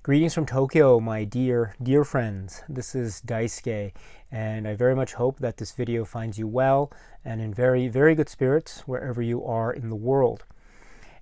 Greetings from Tokyo, my dear friends. This is Daisuke, and I very much hope that this video finds you well and in very good spirits wherever you are in the world.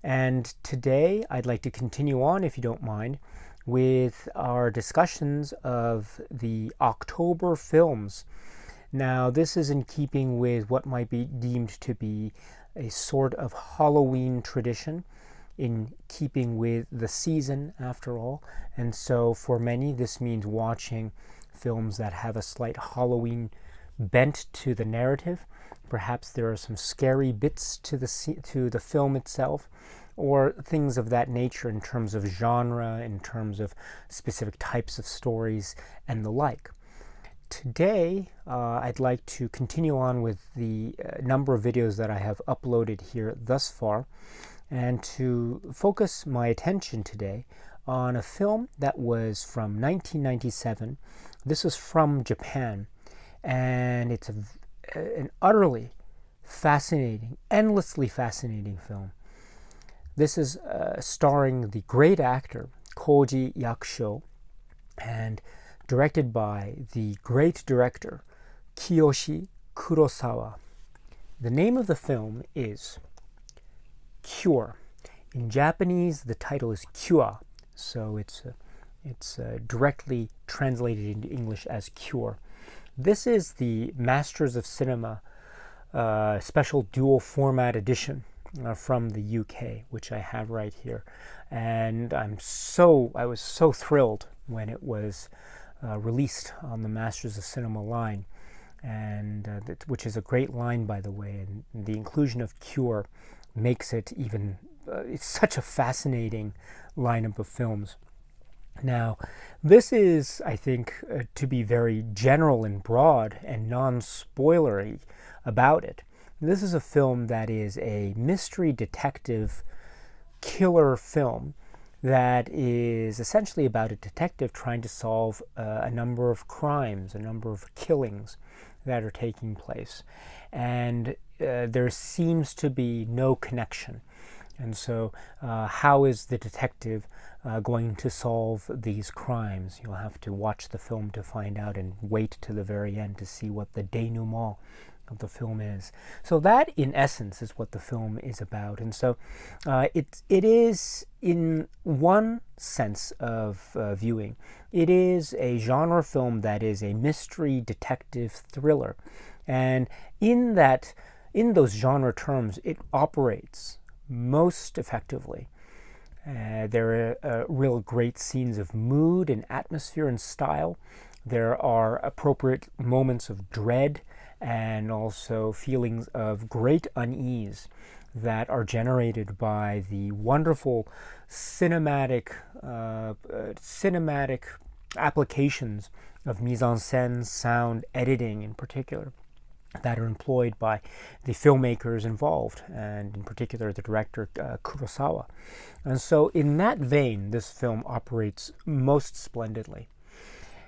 And today I'd like to continue on, if you don't mind, with our discussions of the October films. Now, this is in keeping with what might be deemed to be a sort of Halloween tradition, in keeping with the season after all. And so for many, this means watching films that have a slight Halloween bent to the narrative. Perhaps there are some scary bits to the film itself, or things of that nature in terms of genre, in terms of specific types of stories, and the like. Today, I'd like to continue on with the number of videos that I have uploaded here thus far, and to focus my attention today on a film that was from 1997. This is from Japan, and it's an utterly fascinating, endlessly fascinating film. This is starring the great actor Koji Yakusho and directed by the great director Kiyoshi Kurosawa. The name of the film is Cure. In Japanese, the title is Cure, so it's directly translated into English as Cure. This is the Masters of Cinema special dual format edition from the UK, which I have right here, and I was so thrilled when it was released on the Masters of Cinema line, and which is a great line, by the way, and the inclusion of Cure makes it even, it's such a fascinating lineup of films. Now, this is, I think, to be very general and broad and non-spoilery about it. This is a film that is a mystery detective killer film that is essentially about a detective trying to solve a number of crimes, a number of killings that are taking place. And there seems to be no connection. And so how is the detective going to solve these crimes? You'll have to watch the film to find out, and wait to the very end to see what the denouement of the film is. So that, in essence, is what the film is about. And so it is, in one sense of viewing, it is a genre film that is a mystery detective thriller. And in those genre terms, it operates most effectively. There are real great scenes of mood and atmosphere and style. There are appropriate moments of dread and also feelings of great unease that are generated by the wonderful cinematic applications of mise-en-scène, sound, editing in particular, that are employed by the filmmakers involved, and in particular the director Kurosawa. And so in that vein, this film operates most splendidly.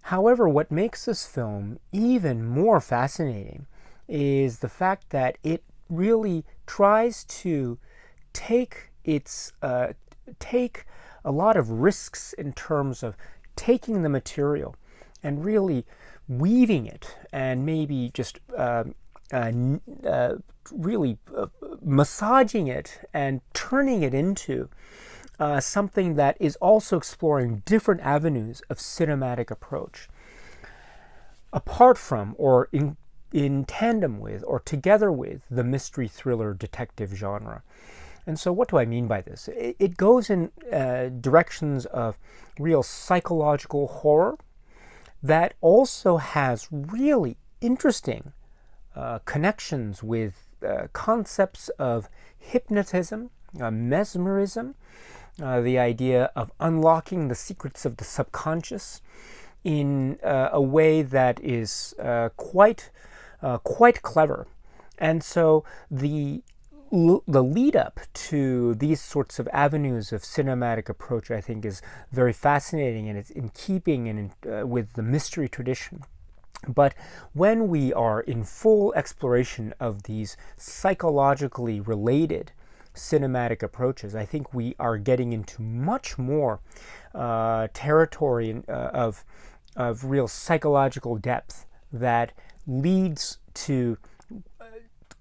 However, what makes this film even more fascinating is the fact that it really tries to take a lot of risks in terms of taking the material and really weaving it, and maybe just really massaging it and turning it into something that is also exploring different avenues of cinematic approach, apart from, or in tandem with, or together with, the mystery thriller detective genre. And so what do I mean by this? It goes in directions of real psychological horror that also has really interesting connections with concepts of hypnotism, mesmerism, the idea of unlocking the secrets of the subconscious in a way that is quite clever. And so the lead up to these sorts of avenues of cinematic approach, I think, is very fascinating, and it's in keeping and with the mystery tradition. But when we are in full exploration of these psychologically related cinematic approaches, I think we are getting into much more territory of real psychological depth that leads to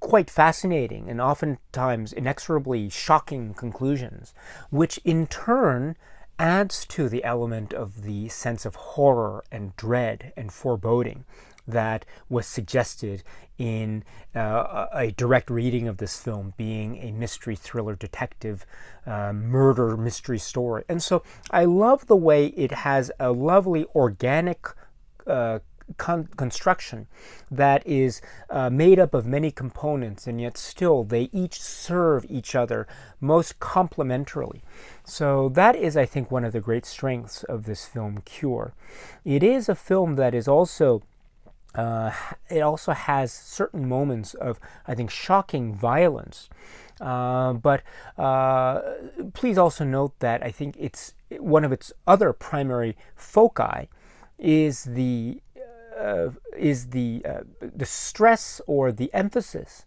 quite fascinating and oftentimes inexorably shocking conclusions, which in turn adds to the element of the sense of horror and dread and foreboding that was suggested in a direct reading of this film, being a mystery thriller detective murder mystery story. And so I love the way it has a lovely organic construction that is made up of many components, and yet still they each serve each other most complementarily. So that is, I think, one of the great strengths of this film, Cure. It is a film that is also it also has certain moments of, I think, shocking violence. But please also note that I think it's one of its other primary foci is the stress or the emphasis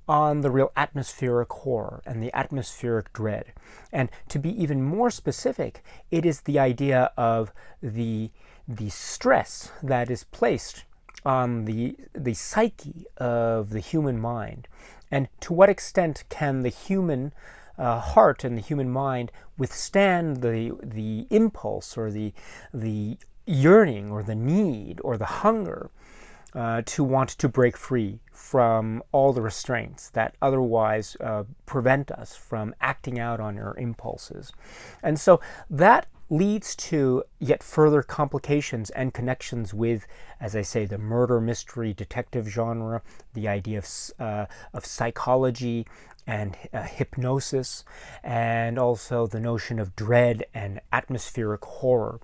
on the real atmospheric horror and the atmospheric dread. And to be even more specific, it is the idea of the stress that is placed on the psyche of the human mind, and to what extent can the human heart and the human mind withstand the impulse or the yearning or the need or the hunger to want to break free from all the restraints that otherwise prevent us from acting out on our impulses. And so that leads to yet further complications and connections with, as I say, the murder mystery detective genre, the idea of psychology and hypnosis, and also the notion of dread and atmospheric horror,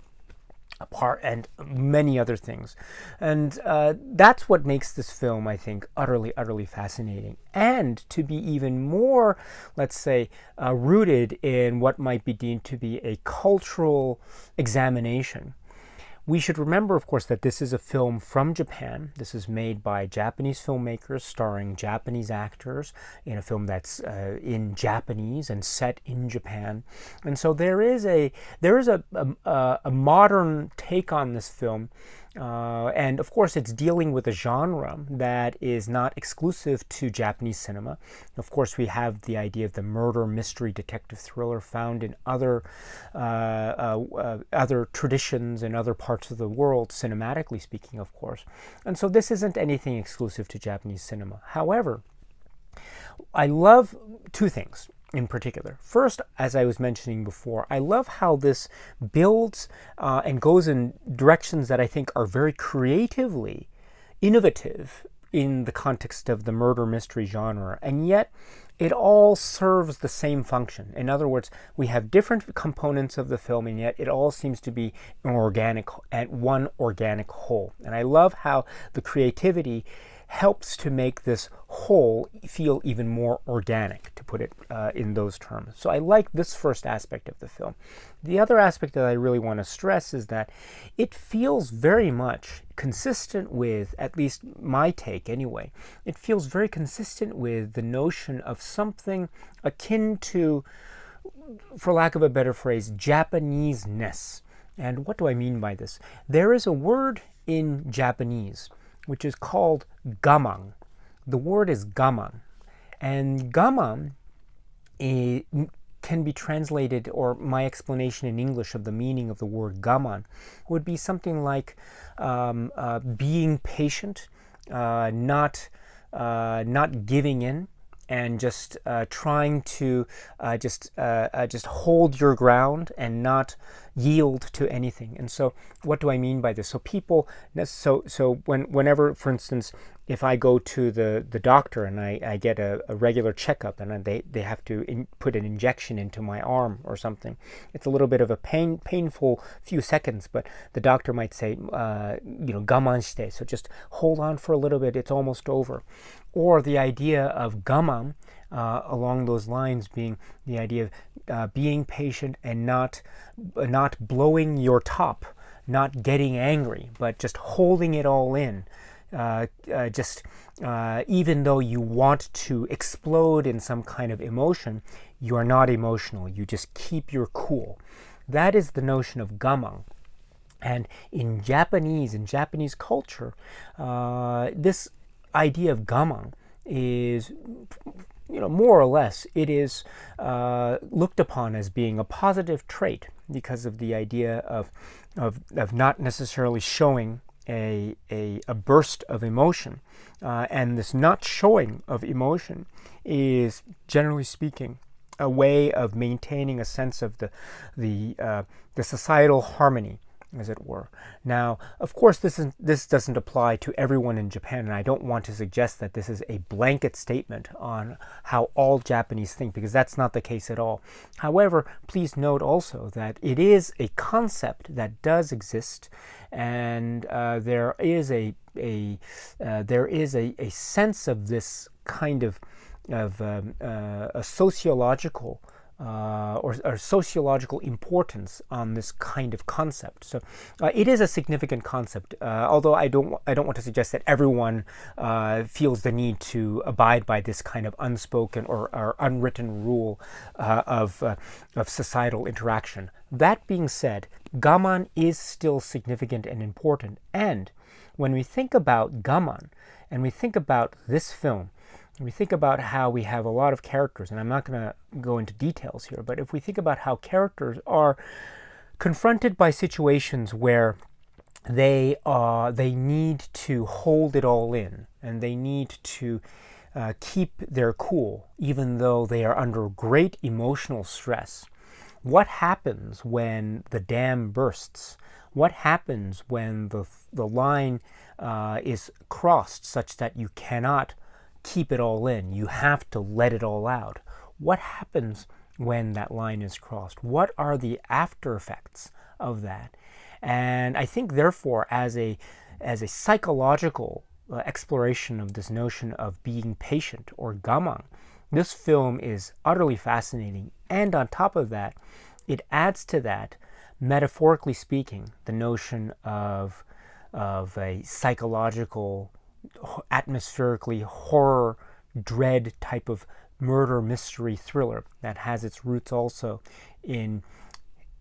and many other things. And that's what makes this film, I think, utterly fascinating. And to be even more, let's say, rooted in what might be deemed to be a cultural examination. We should remember, of course, that this is a film from Japan. This is made by Japanese filmmakers starring Japanese actors in a film that's in Japanese and set in Japan. And so there is a modern take on this film. And of course, it's dealing with a genre that is not exclusive to Japanese cinema. Of course, we have the idea of the murder mystery detective thriller found in other traditions and other parts of the world, cinematically speaking, of course. And so this isn't anything exclusive to Japanese cinema. However, I love two things in particular. First, as I was mentioning before, I love how this builds and goes in directions that I think are very creatively innovative in the context of the murder mystery genre, and yet it all serves the same function. In other words, we have different components of the film, and yet it all seems to be one organic whole. And I love how the creativity helps to make this whole feel even more organic, to put it in those terms. So I like this first aspect of the film. The other aspect that I really want to stress is that it feels very much consistent with, at least my take anyway, it feels very consistent with the notion of something akin to, for lack of a better phrase, Japanese-ness. And what do I mean by this? There is a word in Japanese which is called gaman. The word is gaman. And gaman can be translated, or my explanation in English of the meaning of the word gaman would be something like being patient, not giving in, and just trying to just hold your ground and not yield to anything. And so what do I mean by this? So people, whenever, for instance, if I go to the doctor and I get a regular checkup and they have to put an injection into my arm or something, it's a little bit of a painful few seconds, but the doctor might say, gaman shite, so just hold on for a little bit, it's almost over. Or the idea of gaman, along those lines, being the idea of being patient and not blowing your top, not getting angry, but just holding it all in. Even though you want to explode in some kind of emotion, you are not emotional. You just keep your cool. That is the notion of gaman. And in Japanese culture, this idea of gaman is, more or less, it is looked upon as being a positive trait because of the idea of not necessarily showing a burst of emotion. And this not showing of emotion is, generally speaking, a way of maintaining a sense of the societal harmony, as it were. Now, of course, this doesn't apply to everyone in Japan, and I don't want to suggest that this is a blanket statement on how all Japanese think, because that's not the case at all. However, please note also that it is a concept that does exist, and there is a sense of this kind of a sociological or sociological importance on this kind of concept. So it is a significant concept, although I don't want to suggest that everyone feels the need to abide by this kind of unspoken or unwritten rule of societal interaction. That being said, gaman is still significant and important. And when we think about gaman, and we think about this film, we think about how we have a lot of characters, and I'm not going to go into details here, but if we think about how characters are confronted by situations where they need to hold it all in, and they need to keep their cool, even though they are under great emotional stress. What happens when the dam bursts? What happens when the line is crossed such that you cannot keep it all in? You have to let it all out. What happens when that line is crossed? What are the after effects of that? And I think, therefore, as a psychological exploration of this notion of being patient, or gaman, this film is utterly fascinating. And on top of that, it adds to that, metaphorically speaking, the notion of a psychological, atmospherically horror, dread type of murder mystery thriller that has its roots also in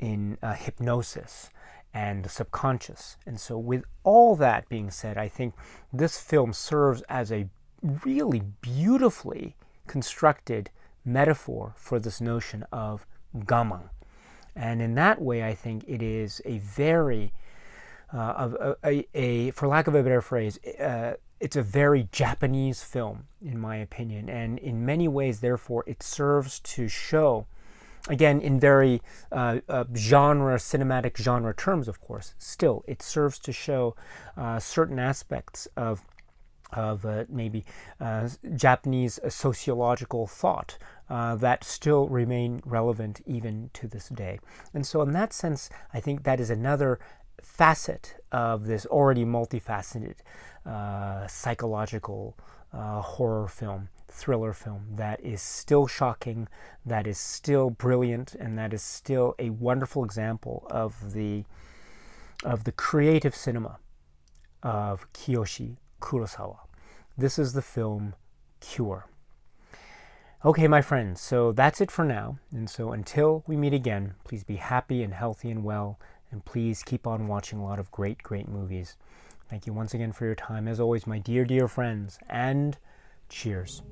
hypnosis and the subconscious. And so, with all that being said, I think this film serves as a really beautifully constructed metaphor for this notion of gaman. And in that way, I think it is a very, for lack of a better phrase, it's a very Japanese film, in my opinion. And in many ways, therefore, it serves to show, again, in very cinematic genre terms, of course, still, it serves to show certain aspects of maybe Japanese sociological thought that still remain relevant even to this day. And so in that sense, I think that is another facet of this already multifaceted psychological horror film, thriller film, that is still shocking, that is still brilliant, and that is still a wonderful example of the creative cinema of Kiyoshi Kurosawa. This is the film Cure. Okay, my friends, so that's it for now. And so until we meet again, please be happy and healthy and well, and please keep on watching a lot of great, great movies. Thank you once again for your time, as always, my dear, dear friends, and cheers.